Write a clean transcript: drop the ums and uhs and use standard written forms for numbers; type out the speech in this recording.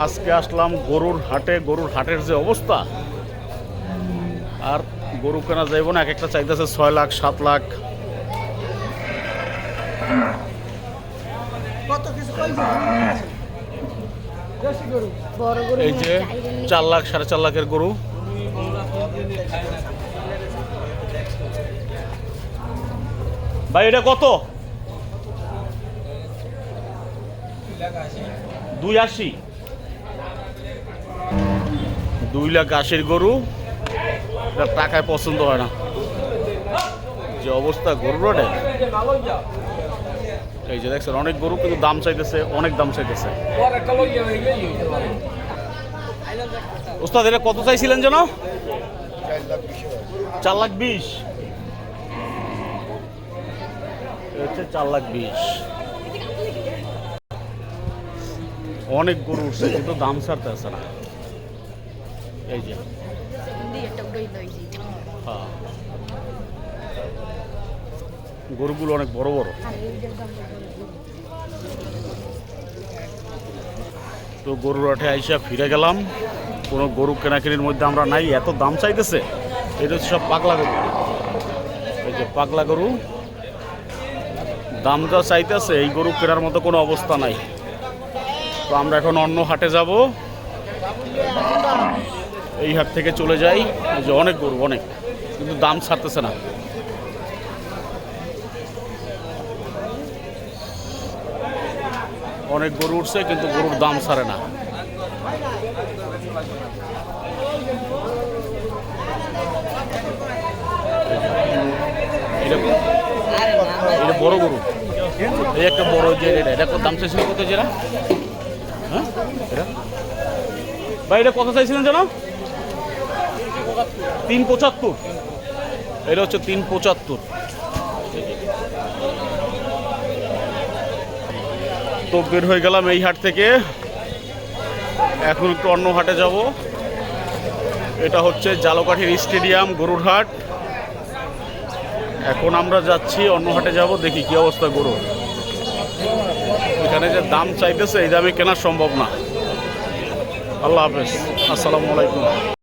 আজকে আসলাম গরুর হাটে। গরুর হাটের যে অবস্থা, আর গরু কেনা যাইব না। এক একটা চাইতেছে 6 লাখ 7 লাখ। এই যে 4 লাখ 4.5 লাখের গরু। ভাই এটা কত? 2.80। 2,80,000 গরু। টাকায় পছন্দ হয় না যে অবস্থা গরুর রোডে। এই যে দেখছেন অনেক গরু, কিন্তু দাম চাইতেছে, অনেক দাম চাইতেছে। ওস্তাদ এটা কত চাইছিলেন যেন? 4,20,000। হচ্ছে 4,20,000। অনেক গরু উঠছে, কিন্তু দাম ছাড়তে আছে না। এই যে হ্যাঁ, গরুগুলো অনেক বড় বড়। তো গরুর হাটে আইসা ফিরে গেলাম। কোনো গরু কেনাকিনির মধ্যে আমরা নাই, এত দাম চাইতেছে। এটা হচ্ছে সব পাগলা গরু। এই যে পাগলা গরু, দাম যা চাইতেছে এই গরু কেনার মতো কোনো অবস্থা নাই। তো আমরা এখন অন্য হাটে যাব। এই হাট থেকে চলে যাই। এই যে অনেক গরু, অনেক, কিন্তু দাম ছাড়তেছে না। অনেক গরু উঠছে, কিন্তু গরুর দাম ছাড়ে না। এটা বড় গরু, এই একটা বড় যে এটা দাম চাইছিল কত? যেটা হ্যাঁ এটা ভাই এটা কত চাইছিলেন যেন? 375। এটা হচ্ছে 375। তো বের হয়ে গেলাম এই হাট থেকে। এখন একটু অন্য হাটে যাব। এটা হচ্ছে জালকাঠির স্টেডিয়াম গরুর হাট। এখন আমরা যাচ্ছি অন্য হাটে যাব, দেখি কি অবস্থা গরু। এখানে যে দাম চাইতেছে এই দামে কেনা সম্ভব না। আল্লাহ হাফেজ, আসসালামু আলাইকুম।